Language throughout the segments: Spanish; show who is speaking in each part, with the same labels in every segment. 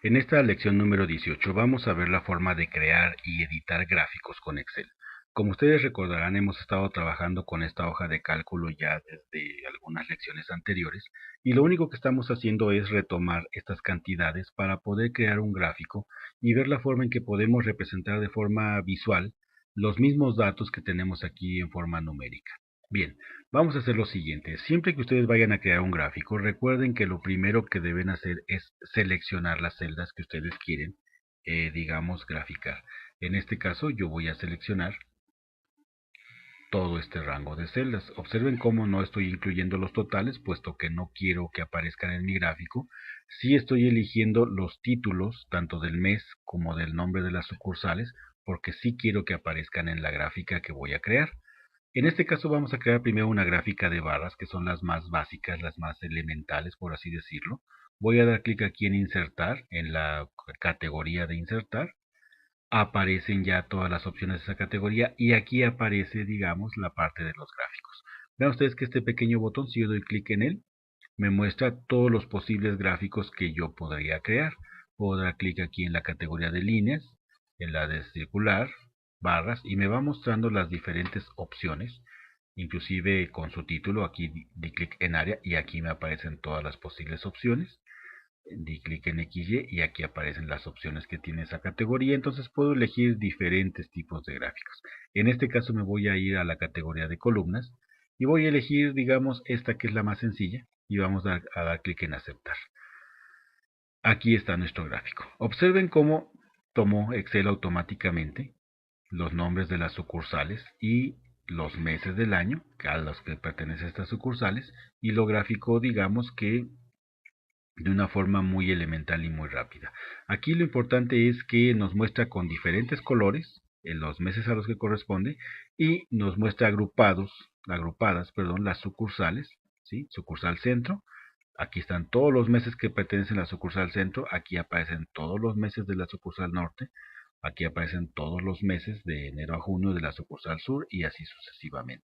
Speaker 1: En esta lección número 18 vamos a ver la forma de crear y editar gráficos con Excel. Como ustedes recordarán, hemos estado trabajando con esta hoja de cálculo ya desde algunas lecciones anteriores y lo único que estamos haciendo es retomar estas cantidades para poder crear un gráfico y ver la forma en que podemos representar de forma visual los mismos datos que tenemos aquí en forma numérica. Bien, vamos a hacer lo siguiente. Siempre que ustedes vayan a crear un gráfico, recuerden que lo primero que deben hacer es seleccionar las celdas que ustedes quieren, digamos, graficar. En este caso, yo voy a seleccionar todo este rango de celdas. Observen cómo no estoy incluyendo los totales, puesto que no quiero que aparezcan en mi gráfico. Sí estoy eligiendo los títulos, tanto del mes como del nombre de las sucursales, porque sí quiero que aparezcan en la gráfica que voy a crear. En este caso vamos a crear primero una gráfica de barras, que son las más básicas, las más elementales, por así decirlo. Voy a dar clic aquí en insertar, en la categoría de insertar. Aparecen ya todas las opciones de esa categoría y aquí aparece, digamos, la parte de los gráficos. Vean ustedes que este pequeño botón, si yo doy clic en él, me muestra todos los posibles gráficos que yo podría crear. Puedo dar clic aquí en la categoría de líneas, en la de circular, barras, y me va mostrando las diferentes opciones, inclusive con su título. Aquí di clic en área y aquí me aparecen todas las posibles opciones. Di clic en XY y aquí aparecen las opciones que tiene esa categoría. Entonces puedo elegir diferentes tipos de gráficos. En este caso me voy a ir a la categoría de columnas y voy a elegir, digamos, esta que es la más sencilla y vamos a dar clic en aceptar. Aquí está nuestro gráfico. Observen cómo tomó Excel automáticamente los nombres de las sucursales y los meses del año a los que pertenecen estas sucursales y lo gráfico, digamos que de una forma muy elemental y muy rápida. Aquí lo importante es que nos muestra con diferentes colores en los meses a los que corresponde y nos muestra agrupadas, las sucursales, ¿sí? Sucursal centro. Aquí están todos los meses que pertenecen a la sucursal centro, aquí aparecen todos los meses de la sucursal norte, aquí aparecen todos los meses de enero a junio de la sucursal sur y así sucesivamente.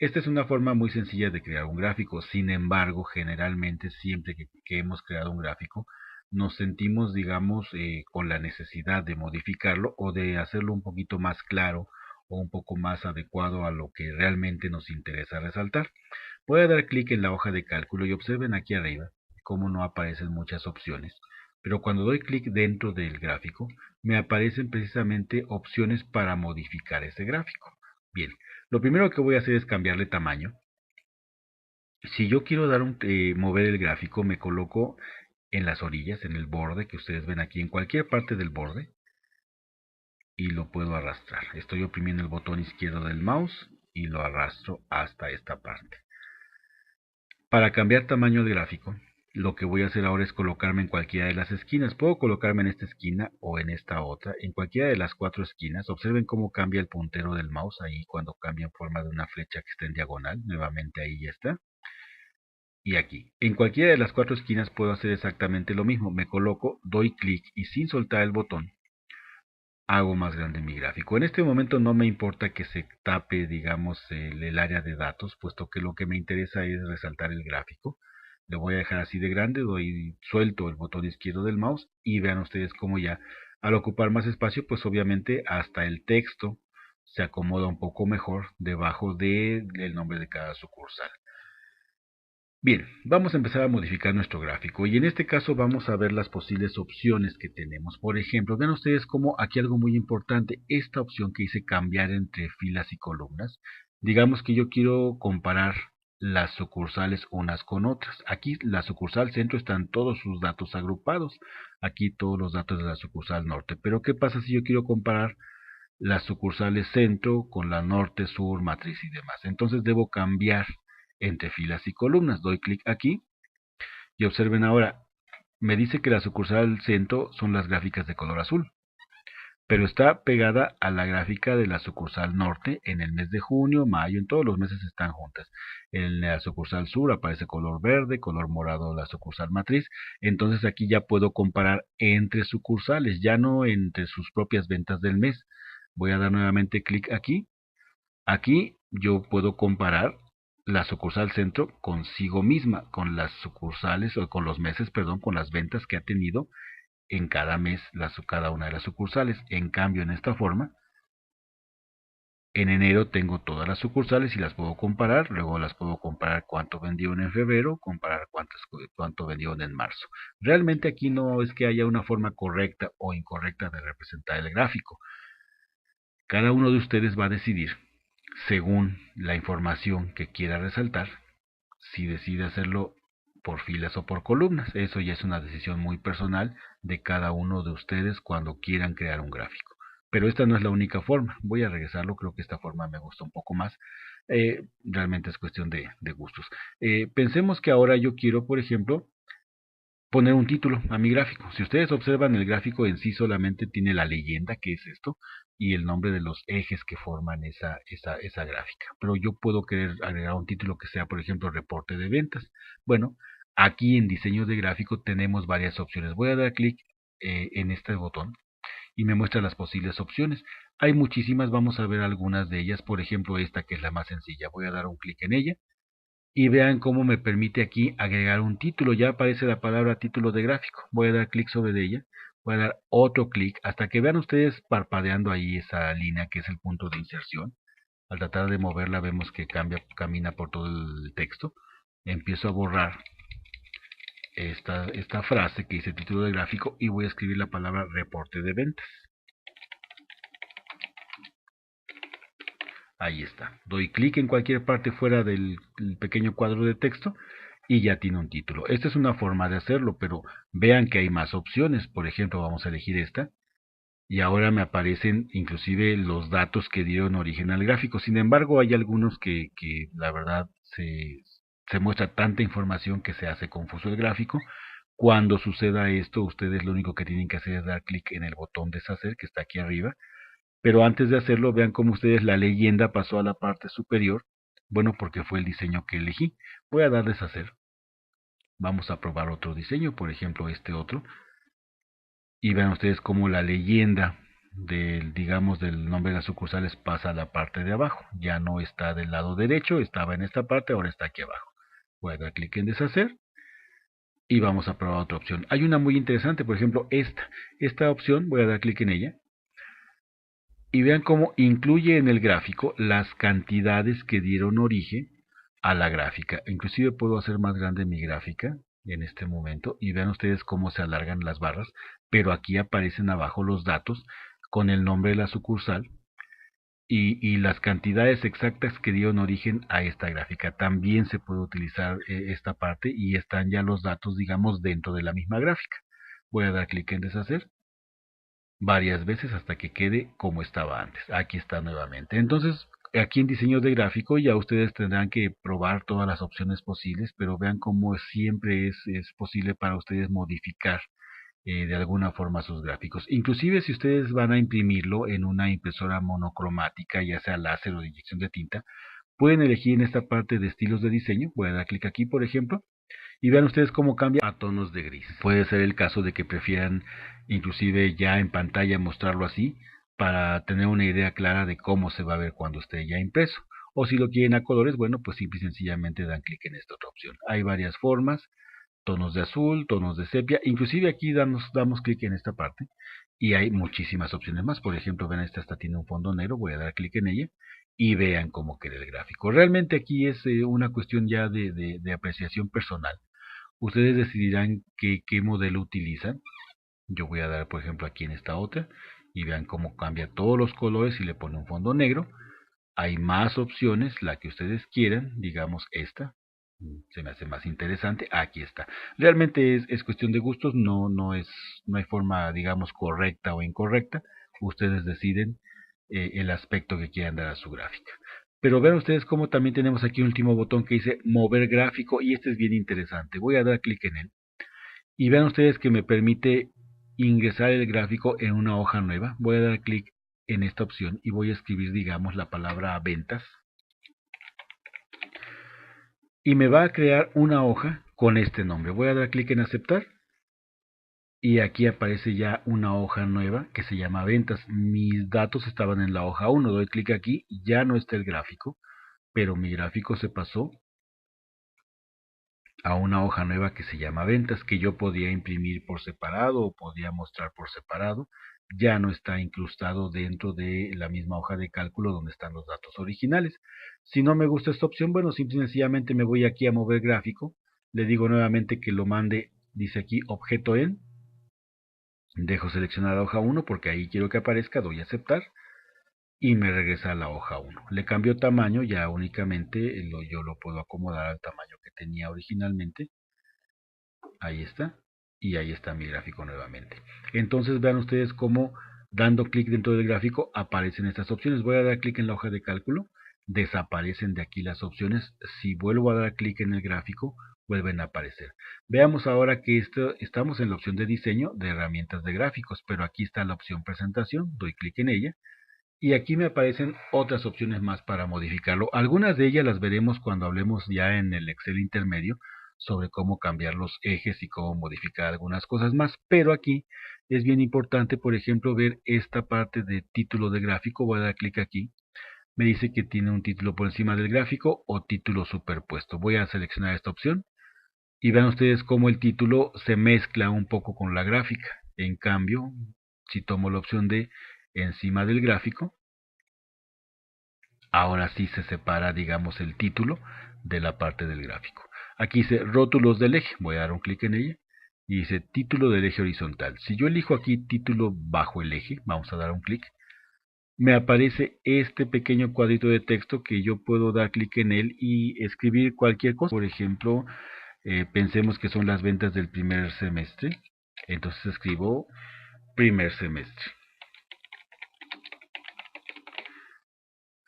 Speaker 1: Esta es una forma muy sencilla de crear un gráfico. Sin embargo, generalmente siempre que hemos creado un gráfico, nos sentimos, digamos, con la necesidad de modificarlo o de hacerlo un poquito más claro o un poco más adecuado a lo que realmente nos interesa resaltar. Voy a dar clic en la hoja de cálculo y observen aquí arriba cómo no aparecen muchas opciones. Pero cuando doy clic dentro del gráfico, me aparecen precisamente opciones para modificar ese gráfico. Bien, lo primero que voy a hacer es cambiarle tamaño. Si yo quiero mover el gráfico, me coloco en las orillas, en el borde que ustedes ven aquí, en cualquier parte del borde, y lo puedo arrastrar. Estoy oprimiendo el botón izquierdo del mouse y lo arrastro hasta esta parte. Para cambiar tamaño del gráfico, lo que voy a hacer ahora es colocarme en cualquiera de las esquinas. Puedo colocarme en esta esquina o en esta otra, en cualquiera de las cuatro esquinas. Observen cómo cambia el puntero del mouse ahí cuando cambia en forma de una flecha que está en diagonal. Nuevamente ahí ya está. Y aquí. En cualquiera de las cuatro esquinas puedo hacer exactamente lo mismo. Me coloco, doy clic y sin soltar el botón, hago más grande mi gráfico. En este momento no me importa que se tape, digamos, el área de datos, puesto que lo que me interesa es resaltar el gráfico. Lo voy a dejar así de grande, suelto el botón izquierdo del mouse y vean ustedes cómo ya al ocupar más espacio, pues obviamente hasta el texto se acomoda un poco mejor debajo del nombre de cada sucursal. Bien, vamos a empezar a modificar nuestro gráfico y en este caso vamos a ver las posibles opciones que tenemos. Por ejemplo, vean ustedes cómo aquí algo muy importante, esta opción que dice cambiar entre filas y columnas. Digamos que yo quiero comparar las sucursales unas con otras. Aquí la sucursal centro están todos sus datos agrupados. Aquí todos los datos de la sucursal norte. Pero ¿qué pasa si yo quiero comparar las sucursales centro con la norte, sur, matriz y demás? Entonces debo cambiar entre filas y columnas. Doy clic aquí y observen ahora, me dice que la sucursal centro son las gráficas de color azul, pero está pegada a la gráfica de la sucursal norte en el mes de junio, mayo, en todos los meses están juntas. En la sucursal sur aparece color verde, color morado la sucursal matriz. Entonces aquí ya puedo comparar entre sucursales, ya no entre sus propias ventas del mes. Voy a dar nuevamente clic aquí. Aquí yo puedo comparar la sucursal centro consigo misma, con las sucursales o con los meses, perdón, con las ventas que ha tenido en cada mes cada una de las sucursales. En cambio, en esta forma, en enero tengo todas las sucursales y las puedo comparar, luego las puedo comparar cuánto vendieron en febrero, comparar cuánto vendieron en marzo. Realmente aquí no es que haya una forma correcta o incorrecta de representar el gráfico. Cada uno de ustedes va a decidir, según la información que quiera resaltar, si decide hacerlo por filas o por columnas. Eso ya es una decisión muy personal de cada uno de ustedes cuando quieran crear un gráfico. Pero esta no es la única forma. Voy a regresarlo, creo que esta forma me gusta un poco más. Realmente es cuestión de gustos. Pensemos que ahora yo quiero, por ejemplo, poner un título a mi gráfico. Si ustedes observan, el gráfico en sí solamente tiene la leyenda, que es esto, y el nombre de los ejes que forman esa gráfica. Pero yo puedo querer agregar un título que sea, por ejemplo, reporte de ventas. Bueno, aquí en diseño de gráfico tenemos varias opciones. Voy a dar clic en este botón y me muestra las posibles opciones. Hay muchísimas, vamos a ver algunas de ellas. Por ejemplo, esta que es la más sencilla. Voy a dar un clic en ella y vean cómo me permite aquí agregar un título. Ya aparece la palabra título de gráfico. Voy a dar clic sobre ella, voy a dar otro clic hasta que vean ustedes parpadeando ahí esa línea que es el punto de inserción. Al tratar de moverla vemos que camina por todo el texto. Empiezo a borrar esta frase que dice título de gráfico y voy a escribir la palabra reporte de ventas. Ahí está. Doy clic en cualquier parte fuera del pequeño cuadro de texto y ya tiene un título. Esta es una forma de hacerlo, pero vean que hay más opciones. Por ejemplo, vamos a elegir esta y ahora me aparecen inclusive los datos que dieron origen al gráfico. Sin embargo, hay algunos que la verdad se muestra tanta información que se hace confuso el gráfico. Cuando suceda esto, ustedes lo único que tienen que hacer es dar clic en el botón deshacer que está aquí arriba. Pero antes de hacerlo, vean cómo ustedes la leyenda pasó a la parte superior. Bueno, porque fue el diseño que elegí. Voy a dar deshacer. Vamos a probar otro diseño, por ejemplo este otro. Y vean ustedes cómo la leyenda digamos, del nombre de las sucursales pasa a la parte de abajo. Ya no está del lado derecho, estaba en esta parte, ahora está aquí abajo. Voy a dar clic en deshacer. Y vamos a probar otra opción. Hay una muy interesante, por ejemplo esta opción, voy a dar clic en ella. Y vean cómo incluye en el gráfico las cantidades que dieron origen a la gráfica. Inclusive puedo hacer más grande mi gráfica en este momento y vean ustedes cómo se alargan las barras, pero aquí aparecen abajo los datos con el nombre de la sucursal y las cantidades exactas que dieron origen a esta gráfica. También se puede utilizar esta parte y están ya los datos, digamos, dentro de la misma gráfica. Voy a dar clic en deshacer varias veces hasta que quede como estaba antes. Aquí está nuevamente. Entonces, aquí en diseño de gráfico ya ustedes tendrán que probar todas las opciones posibles, pero vean cómo siempre es posible para ustedes modificar de alguna forma sus gráficos. Inclusive si ustedes van a imprimirlo en una impresora monocromática, ya sea láser o de inyección de tinta, pueden elegir en esta parte de estilos de diseño. Voy a dar clic aquí, por ejemplo, y vean ustedes cómo cambia a tonos de gris. Puede ser el caso de que prefieran inclusive ya en pantalla mostrarlo así para tener una idea clara de cómo se va a ver cuando esté ya impreso. O si lo quieren a colores, bueno, pues simple y sencillamente dan clic en esta otra opción. Hay varias formas, tonos de azul, tonos de sepia, inclusive aquí damos clic en esta parte y hay muchísimas opciones más. Por ejemplo, ven, esta hasta tiene un fondo negro, voy a dar clic en ella y vean cómo queda el gráfico. Realmente aquí es una cuestión ya de apreciación personal. Ustedes decidirán qué modelo utilizan. Yo voy a dar, por ejemplo, aquí en esta otra y vean cómo cambia todos los colores y le pone un fondo negro. Hay más opciones, la que ustedes quieran, digamos esta. Se me hace más interesante. Aquí está. Realmente es cuestión de gustos, no hay forma, digamos, correcta o incorrecta. Ustedes deciden el aspecto que quieran dar a su gráfica. Pero vean ustedes cómo también tenemos aquí un último botón que dice mover gráfico y este es bien interesante. Voy a dar clic en él y vean ustedes que me permite ingresar el gráfico en una hoja nueva. Voy a dar clic en esta opción y voy a escribir, digamos, la palabra ventas y me va a crear una hoja con este nombre. Voy a dar clic en aceptar y aquí aparece ya una hoja nueva que se llama ventas. Mis datos estaban en la hoja 1, doy clic aquí, ya no está el gráfico, pero mi gráfico se pasó a una hoja nueva que se llama ventas, que yo podía imprimir por separado o podía mostrar por separado. Ya no está incrustado dentro de la misma hoja de cálculo donde están los datos originales. Si no me gusta esta opción, bueno, simple y sencillamente me voy aquí a mover gráfico, le digo nuevamente que lo mande, dice aquí objeto en, dejo seleccionada hoja 1 porque ahí quiero que aparezca, doy a aceptar y me regresa a la hoja 1. Le cambio tamaño, ya únicamente yo lo puedo acomodar al tamaño que tenía originalmente. Ahí está. Y ahí está mi gráfico nuevamente. Entonces vean ustedes cómo dando clic dentro del gráfico aparecen estas opciones. Voy a dar clic en la hoja de cálculo. Desaparecen de aquí las opciones. Si vuelvo a dar clic en el gráfico, vuelven a aparecer. Veamos ahora que estamos en la opción de diseño de herramientas de gráficos, pero aquí está la opción presentación. Doy clic en ella. Y aquí me aparecen otras opciones más para modificarlo. Algunas de ellas las veremos cuando hablemos ya en el Excel intermedio sobre cómo cambiar los ejes y cómo modificar algunas cosas más. Pero aquí es bien importante, por ejemplo, ver esta parte de título de gráfico. Voy a dar clic aquí. Me dice que tiene un título por encima del gráfico o título superpuesto. Voy a seleccionar esta opción y vean ustedes cómo el título se mezcla un poco con la gráfica. En cambio, si tomo la opción de encima del gráfico, ahora sí se separa, digamos, el título de la parte del gráfico. Aquí dice rótulos del eje, voy a dar un clic en ella, y dice título del eje horizontal. Si yo elijo aquí título bajo el eje, vamos a dar un clic, me aparece este pequeño cuadrito de texto que yo puedo dar clic en él y escribir cualquier cosa. Por ejemplo, pensemos que son las ventas del primer semestre, entonces escribo primer semestre.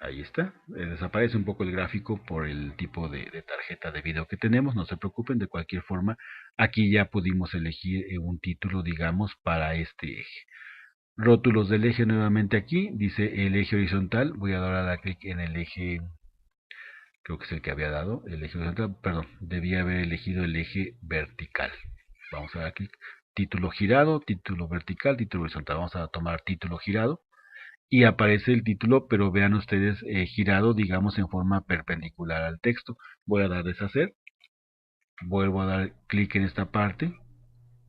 Speaker 1: Ahí está, desaparece un poco el gráfico por el tipo de tarjeta de video que tenemos, no se preocupen, de cualquier forma, aquí ya pudimos elegir un título, digamos, para este eje. Rótulos del eje nuevamente aquí, dice el eje horizontal, voy a dar clic en el eje, creo que es el que había dado, el eje horizontal, perdón, debía haber elegido el eje vertical. Vamos a dar clic, título girado, título vertical, título horizontal, vamos a tomar título girado. Y aparece el título, pero vean ustedes girado, digamos, en forma perpendicular al texto. Voy a dar deshacer, vuelvo a dar clic en esta parte,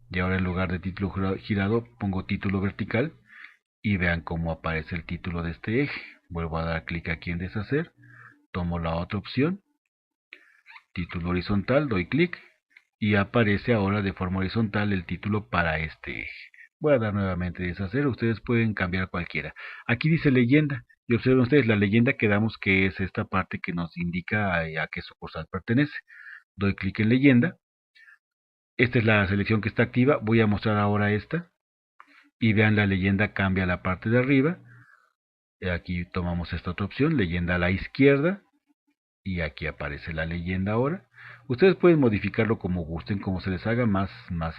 Speaker 1: y ahora en lugar de título girado pongo título vertical, y vean cómo aparece el título de este eje. Vuelvo a dar clic aquí en deshacer, tomo la otra opción, título horizontal, doy clic, y aparece ahora de forma horizontal el título para este eje. Voy a dar nuevamente deshacer, ustedes pueden cambiar cualquiera. Aquí dice leyenda, y observen ustedes, la leyenda que damos que es esta parte que nos indica a qué sucursal pertenece. Doy clic en leyenda, esta es la selección que está activa, voy a mostrar ahora esta, y vean la leyenda cambia la parte de arriba, aquí tomamos esta otra opción, leyenda a la izquierda, y aquí aparece la leyenda ahora. Ustedes pueden modificarlo como gusten, como se les haga más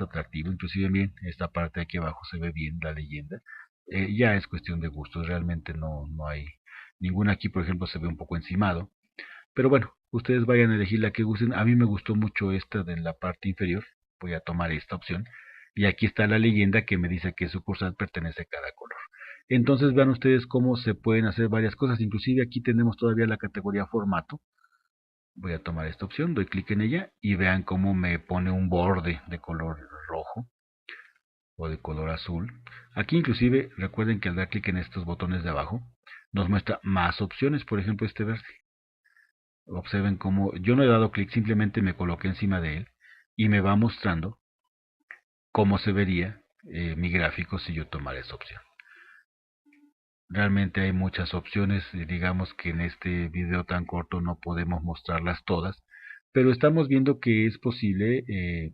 Speaker 1: atractivo. Inclusive bien, esta parte de aquí abajo se ve bien la leyenda. Ya es cuestión de gustos, realmente no hay ninguna aquí, por ejemplo, se ve un poco encimado. Pero bueno, ustedes vayan a elegir la que gusten. A mí me gustó mucho esta de la parte inferior. Voy a tomar esta opción. Y aquí está la leyenda que me dice a qué sucursal pertenece cada color. Entonces vean ustedes cómo se pueden hacer varias cosas. Inclusive aquí tenemos todavía la categoría formato. Voy a tomar esta opción, doy clic en ella y vean cómo me pone un borde de color rojo o de color azul. Aquí inclusive recuerden que al dar clic en estos botones de abajo nos muestra más opciones, por ejemplo este verde. Observen cómo yo no he dado clic, simplemente me coloqué encima de él y me va mostrando cómo se vería mi gráfico si yo tomara esa opción. Realmente hay muchas opciones, digamos que en este video tan corto no podemos mostrarlas todas, pero estamos viendo que es posible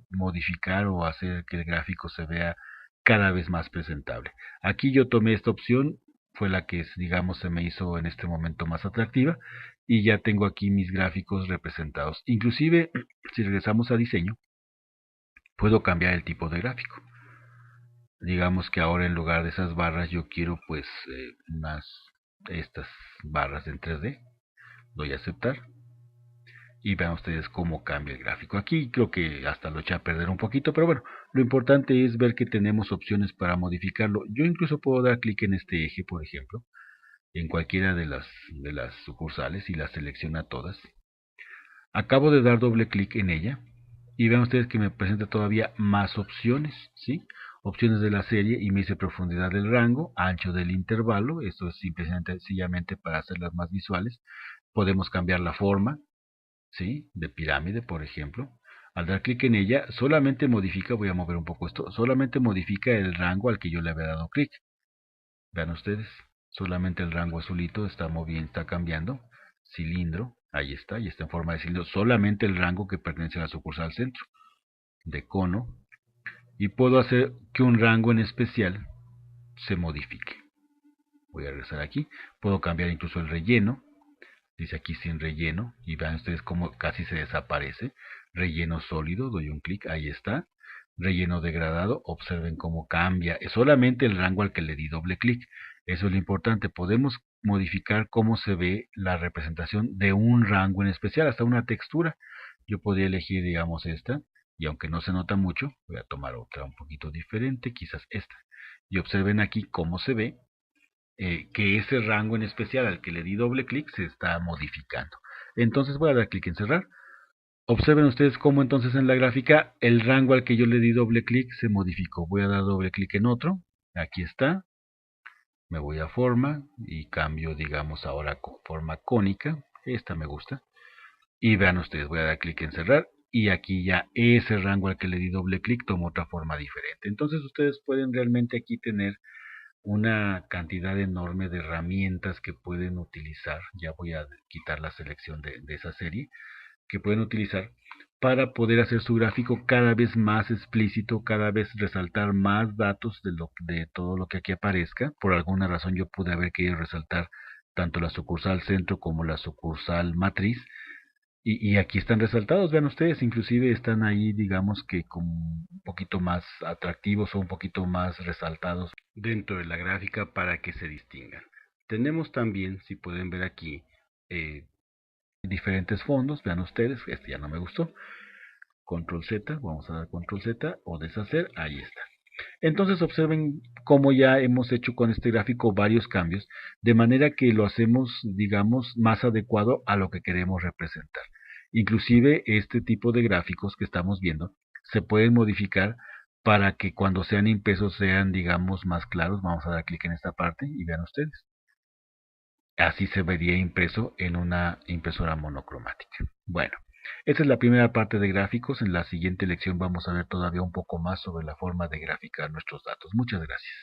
Speaker 1: modificar o hacer que el gráfico se vea cada vez más presentable. Aquí yo tomé esta opción, fue la que digamos se me hizo en este momento más atractiva y ya tengo aquí mis gráficos representados. Inclusive si regresamos a diseño, puedo cambiar el tipo de gráfico. Digamos que ahora en lugar de esas barras yo quiero pues estas barras en 3D. Doy a aceptar y vean ustedes cómo cambia el gráfico. Aquí creo que hasta lo eché a perder un poquito, pero bueno, lo importante es ver que tenemos opciones para modificarlo. Yo incluso puedo dar clic en este eje, por ejemplo, en cualquiera de las sucursales y las selecciona todas. Acabo de dar doble clic en ella Y vean ustedes que me presenta todavía más opciones, ¿sí? Opciones de la serie y me dice profundidad del rango, ancho del intervalo, esto es simplemente sencillamente para hacerlas más visuales. Podemos cambiar la forma, ¿sí? De pirámide, por ejemplo. Al dar clic en ella, solamente modifica, voy a mover un poco esto, solamente modifica el rango al que yo le había dado clic. Vean ustedes, solamente el rango azulito está moviendo, está cambiando. Cilindro, ahí está, y está en forma de cilindro, solamente el rango que pertenece a la sucursal centro. De cono, y puedo hacer que un rango en especial se modifique. Voy a regresar aquí, puedo cambiar incluso el relleno, dice aquí sin relleno, y vean ustedes cómo casi se desaparece. Relleno sólido, doy un clic, ahí está. Relleno degradado, observen cómo cambia, es solamente el rango al que le di doble clic. Eso es lo importante, podemos modificar cómo se ve la representación de un rango en especial, hasta una textura. Yo podría elegir, digamos, esta, y aunque no se nota mucho, voy a tomar otra un poquito diferente, quizás esta. Y observen aquí cómo se ve que ese rango en especial al que le di doble clic se está modificando. Entonces voy a dar clic en cerrar. Observen ustedes cómo entonces en la gráfica el rango al que yo le di doble clic se modificó. Voy a dar doble clic en otro. Aquí está. Me voy a forma y cambio, digamos, ahora con forma cónica. Esta me gusta. Y vean ustedes, voy a dar clic en cerrar. Y aquí ya ese rango al que le di doble clic tomó otra forma diferente. Entonces ustedes pueden realmente aquí tener una cantidad enorme de herramientas que pueden utilizar. Ya voy a quitar la selección de esa serie, que pueden utilizar para poder hacer su gráfico cada vez más explícito, cada vez resaltar más datos de todo lo que aquí aparezca. Por alguna razón yo pude haber querido resaltar tanto la sucursal centro como la sucursal matriz, y aquí están resaltados, vean ustedes, inclusive están ahí, digamos que como un poquito más atractivos o un poquito más resaltados dentro de la gráfica para que se distingan. Tenemos también, si pueden ver aquí, diferentes fondos, vean ustedes, este ya no me gustó. Control Z, vamos a dar Control Z o deshacer, ahí está. Entonces observen cómo ya hemos hecho con este gráfico varios cambios, de manera que lo hacemos, digamos, más adecuado a lo que queremos representar. Inclusive este tipo de gráficos que estamos viendo se pueden modificar para que cuando sean impresos sean, digamos, más claros. Vamos a dar clic en esta parte y vean ustedes. Así se vería impreso en una impresora monocromática. Bueno, esta es la primera parte de gráficos. En la siguiente lección vamos a ver todavía un poco más sobre la forma de graficar nuestros datos. Muchas gracias.